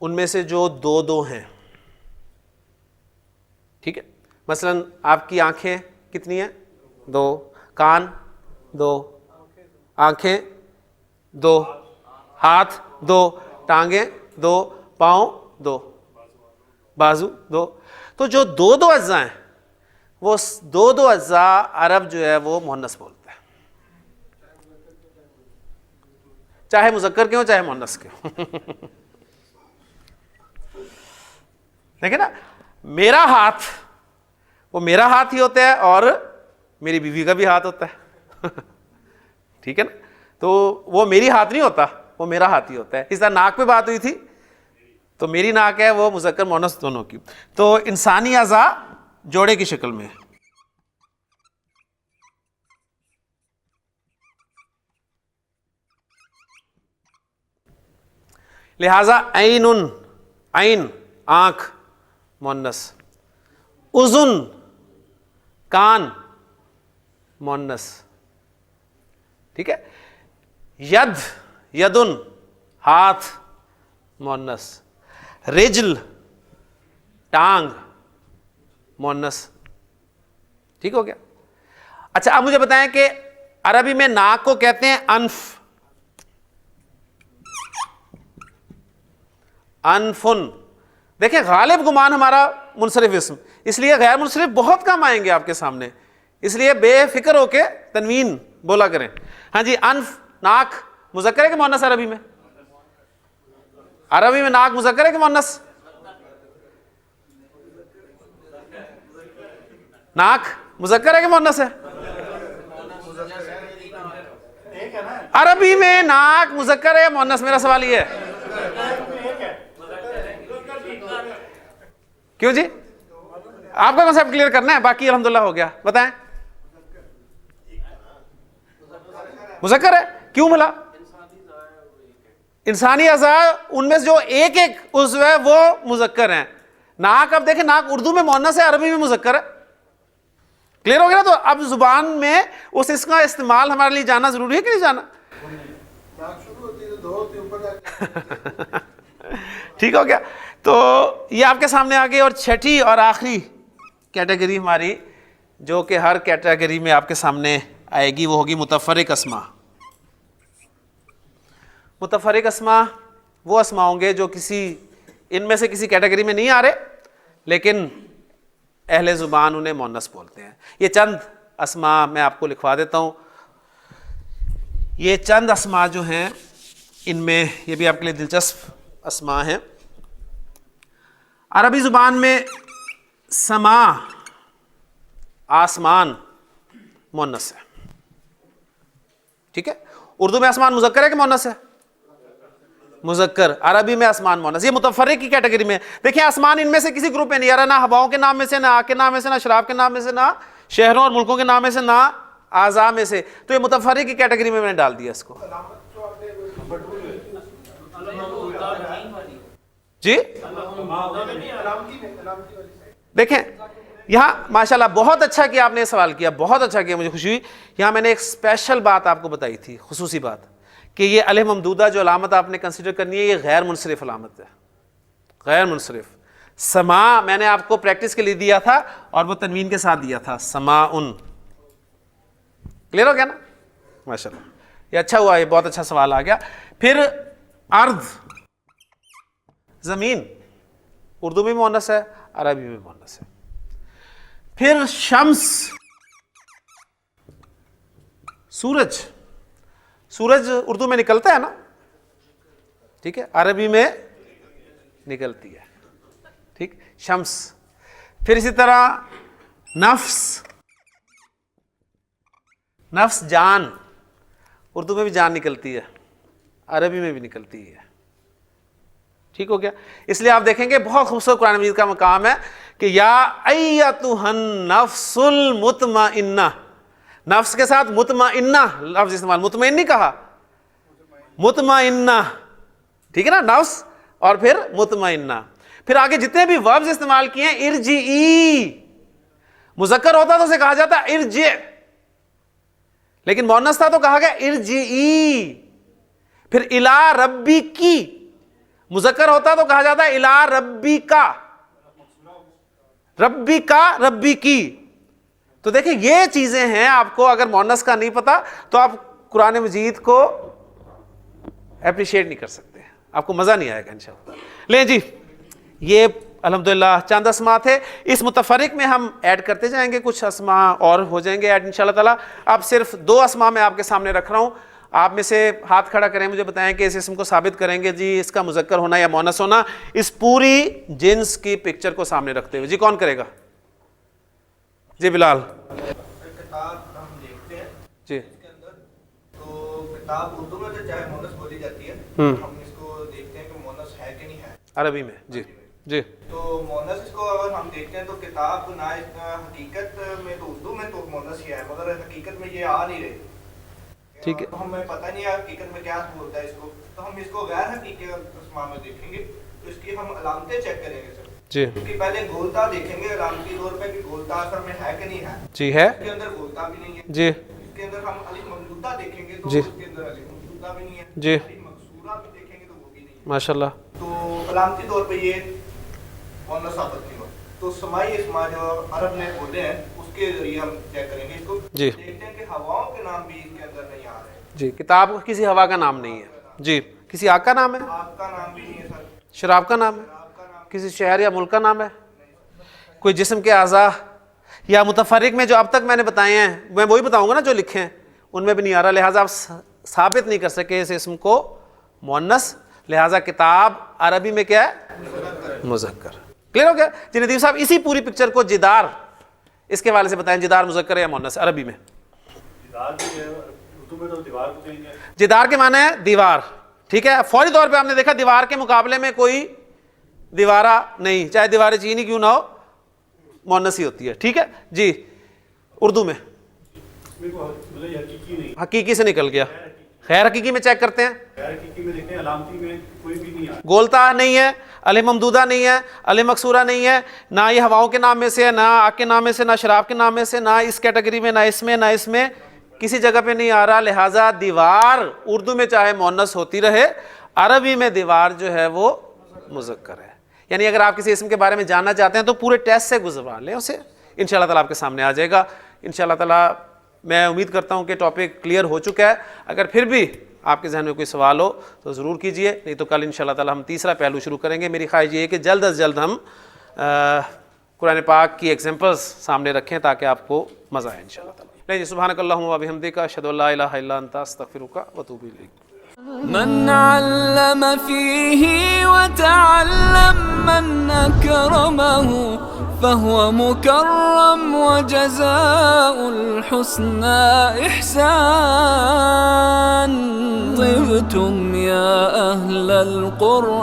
ان میں سے جو دو ہیں, ٹھیک ہے, مثلا آپ کی آنکھیں کتنی ہیں؟ 2. کان 2, آنکھیں 2, ہاتھ 2, ٹانگیں 2, پاؤں 2, بازو 2. تو جو دو اجزاء ہیں وہ دو اجزاء عرب جو ہے وہ مؤنث بولتا ہے, چاہے مذکر کے ہوں چاہے مؤنث کے ہوں. دیکھیں نا, میرا ہاتھ وہ میرا ہاتھ ہی ہوتا ہے اور میری بیوی کا بھی ہاتھ ہوتا ہے. ٹھیک ہے نا. تو وہ میری ہاتھ نہیں ہوتا, وہ میرا ہاتھ ہی ہوتا ہے. اس طرح ناک پہ بات ہوئی تھی تو میری ناک ہے وہ مذکر مؤنث دونوں کی. تو انسانی اعضاء جوڑے کی شکل میں. لہذا عین آنکھ مؤنث, اذن کان مؤنث. ٹھیک ہے. یدن ہاتھ مؤنث, رجل ٹانگ مؤنث. ٹھیک ہو گیا. اچھا اب مجھے بتائیں کہ عربی میں ناک کو کہتے ہیں انف, انفن. دیکھیں غالب گمان ہمارا منصرف اسم, اس لیے غیر منصرف بہت کم آئیں گے آپ کے سامنے. اس لیے بے فکر ہو کے تنوین بولا کریں. ہاں جی, انف ناک مذکر ہے کہ مؤنث عربی میں؟ عربی میں ناک مذکر ہے کہ مؤنث؟ ناک مذکر ہے کہ مؤنث ہے؟ عربی میں ناک مذکر ہے یا مؤنث؟ میرا سوال یہ ہے. کیوں جی؟ آپ کا کنسیپٹ کلیئر کرنا ہے, باقی الحمدللہ ہو گیا. بتائیں. مذکر ہے. کیوں بھلا؟ انسانی اعضاء ان میں جو ایک ایک عضو ہے وہ مذکر ہیں. ناک اب دیکھیں, ناک اردو میں مؤنث ہے, عربی میں مذکر ہے. کلیئر ہو گیا؟ تو اب زبان میں اس کا استعمال ہمارے لیے جاننا ضروری ہے کہ نہیں جانا؟ ٹھیک ہو گیا. تو یہ آپ کے سامنے آ گئی. اور چھٹی اور آخری کیٹیگری ہماری جو کہ ہر کیٹیگری میں آپ کے سامنے آئے گی وہ ہوگی متفرق اسما. متفرق اسما وہ اسما ہوں گے جو کسی ان میں سے کسی کیٹیگری میں نہیں آ رہے لیکن اہل زبان انہیں مؤنث بولتے ہیں. یہ چند اسما میں آپ کو لکھوا دیتا ہوں. یہ چند اسما جو ہیں ان میں یہ بھی آپ کے لیے دلچسپ اسما ہیں. عربی زبان میں سما آسمان مؤنث ہے. ٹھیک ہے. اردو میں آسمان مذکر ہے کہ مؤنث ہے؟ مذکر. عربی میں آسمان مؤنث. یہ متفرق کی کیٹیگری میں. دیکھیں آسمان ان میں سے کسی گروپ میں نہیں آ رہا, نہ ہواؤں کے نام میں سے, نہ آگ کے نام میں سے, نہ شراب کے نام میں سے, نہ شہروں اور ملکوں کے نام میں سے, نہ اعضاء میں سے. تو یہ متفرق کی کیٹیگری میں نے ڈال دیا اس کو. جی دیکھیں یہاں ماشاءاللہ بہت اچھا کیا آپ نے سوال کیا, بہت اچھا کیا, مجھے خوشی ہوئی. یہاں میں نے ایک اسپیشل بات آپ کو بتائی تھی, خصوصی بات, کہ یہ الف ممدودہ جو علامت آپ نے کنسیڈر کرنی ہے یہ غیر منصرف علامت ہے. غیر منصرف. سما میں نے آپ کو پریکٹس کے لیے دیا تھا اور وہ تنوین کے ساتھ دیا تھا, سماءن. کلیئر ہو گیا نا؟ ماشاءاللہ یہ اچھا ہوا, یہ بہت اچھا سوال آ گیا. پھر ارض زمین اردو میں مؤنث ہے, عربی میں مؤنث ہے. پھر شمس سورج. سورج اردو میں نکلتا ہے نا, ٹھیک ہے, عربی میں نکلتی ہے. ٹھیک, شمس. پھر اسی طرح نفس. نفس جان, اردو میں بھی جان نکلتی ہے, عربی میں بھی نکلتی ہے. ٹھیک ہو گیا. اس لیے آپ دیکھیں گے بہت خوبصورت قرآن مجید کا مقام ہے کہ یا ایتھا النفس المطمئنہ. نفس کے ساتھ مطمئنہ لفظ استعمال, مطمئن نہیں کہا, مطمئنہ. ٹھیک ہے نا, نفس اور پھر مطمئنہ. پھر آگے جتنے بھی وربز استعمال کیے ہیں, ارجعی مذکر ہوتا تو اسے کہا جاتا ارجع, لیکن مؤنث تھا تو کہا گیا ارجعی. پھر الی ربکی مذکر ہوتا تو کہا جاتا ہے الی ربی کا, ربی کا, ربی کی. تو دیکھیں یہ چیزیں ہیں, آپ کو اگر مؤنث کا نہیں پتا تو آپ قرآن مجید کو اپریشیٹ نہیں کر سکتے, آپ کو مزہ نہیں آئے گا انشاءاللہ. لیں جی, یہ الحمدللہ چند اسما تھے. اس متفرق میں ہم ایڈ کرتے جائیں گے, کچھ اسما اور ہو جائیں گے ایڈ انشاءاللہ تعالی. اب صرف 2 اسما میں آپ کے سامنے رکھ رہا ہوں. آپ میں سے ہاتھ کھڑا کریں, مجھے بتائیں کہ اس اسم کو ثابت کریں گے جی اس کا مذکر ہونا یا مؤنث ہونا, اس پوری جنس کی پکچر کو سامنے رکھتے ہوئے. جی کون کرے گا؟ جی بلال. کتاب ہم دیکھتے ہیں جی, اس کے اندر, تو کتاب اردو میں تو چاہے مؤنث بولی جاتی ہے, ہم اس کو دیکھتے ہیں کہ مؤنث ہے کہ نہیں ہے عربی میں. جی جی, تو مؤنث اس کو اگر ہم دیکھتے ہیں تو کتاب نہ حقیقت میں تو اردو میں تو مؤنث ہی ہے, مگر حقیقت میں یہ آ نہیں رہے. ٹھیک ہے, تو ہمیں پتہ نہیں ہے حقیقت میں کیا بولتا ہے اس کو, تو ہم اس کو غیر حقیقی اسما میں دیکھیں گے. تو اس کی ہم علامتیں چیک کریں گے سر. جی کیونکہ پہلے گولتا دیکھیں گے علامتی طور پہ کہ گولتا اثر میں ہے کہ نہیں ہے. جی ہے, اس کے اندر گولتا بھی نہیں ہے. جی اس کے اندر ہم الف ممدودہ دیکھیں گے تو جی, اس کے اندر الف ممدودہ بھی نہیں ہے. جی الف مکسورہ بھی دیکھیں گے تو وہ بھی نہیں ہے. ماشاءاللہ. تو علامتی طور پہ یہ مؤنث ثابت نہیں ہوا. تو سمائی اسما جو عرب نے بولے ہیں اس کے ذریعے ہم چیک کریں گے اس کو. جی, دیکھتے ہیں کہ ہواؤں کے نام بھی اس کے اندر نہیں آ رہے. جی کتاب کسی ہوا کا نام نہیں ہے. جی, کسی آگ کا نام ہے, آپ کا نام بھی نہیں ہے سر. شراب کا نام ہے, آپ کا نام کسی شہر یا ملک کا نام ہے, کوئی جسم کے اعضاء یا متفرق میں جو اب تک میں نے بتائے ہیں میں وہی بتاؤں گا نا جو لکھے ہیں، ان میں بھی نہیں آ رہا، لہٰذا آپ ثابت نہیں کر سکے اس اسم کو مؤنث، لہٰذا کتاب عربی میں کیا ہے؟ مذکر۔ کلیئر ہو گیا؟ جی ندیم صاحب اسی پوری پکچر کو جدار اس کے والے سے بتائیں، جدار مذکر ہے یا مؤنث عربی میں؟ جدار کے معنی ہے دیوار، ٹھیک ہے؟ فوری طور پہ ہم نے دیکھا دیوار کے مقابلے میں کوئی دیوارہ نہیں، چاہے دیوار چینی کیوں نہ ہو مؤنث ہی ہوتی ہے، ٹھیک ہے جی۔ اردو میں حقیقی سے نکل گیا، غیر حقیقی میں چیک کرتے ہیں، گولتا نہیں ہے، الف ممدودہ نہیں ہے، الف مکسورہ نہیں ہے، نہ یہ ہواؤں کے نام میں سے ہے، نہ آگ کے نام میں سے، نہ شراب کے نام میں سے، نہ اس کیٹیگری میں، نہ اس میں کسی جگہ پہ نہیں آ رہا، لہٰذا دیوار اردو میں چاہے مؤنث ہوتی رہے، عربی میں دیوار جو ہے وہ مذکر ہے۔ یعنی اگر آپ کسی اسم کے بارے میں جاننا چاہتے ہیں تو پورے ٹیسٹ سے گزروا لیں اسے، انشاءاللہ تعالیٰ آپ کے سامنے آ جائے گا انشاءاللہ تعالیٰ۔ میں امید کرتا ہوں کہ ٹاپک کلیئر ہو چکا ہے، اگر پھر بھی آپ کے ذہن میں کوئی سوال ہو تو ضرور کیجئے، نہیں تو کل انشاءاللہ تعالیٰ ہم تیسرا پہلو شروع کریں گے۔ میری خواہش یہ ہے کہ جلد از جلد ہم قرآن پاک کی ایگزامپلز سامنے رکھیں تاکہ آپ کو مزہ آئے انشاءاللہ تعالیٰ۔ نہیں سبحانک اللہم و بحمدک، اشہد ان لا الہ الا انت، استغفرک و اتوب الیک۔ من علم فيه وتعلم من أكرمه فهو مكرم وجزاء الحسنى إحسان. طبتم يا أهل القرآن.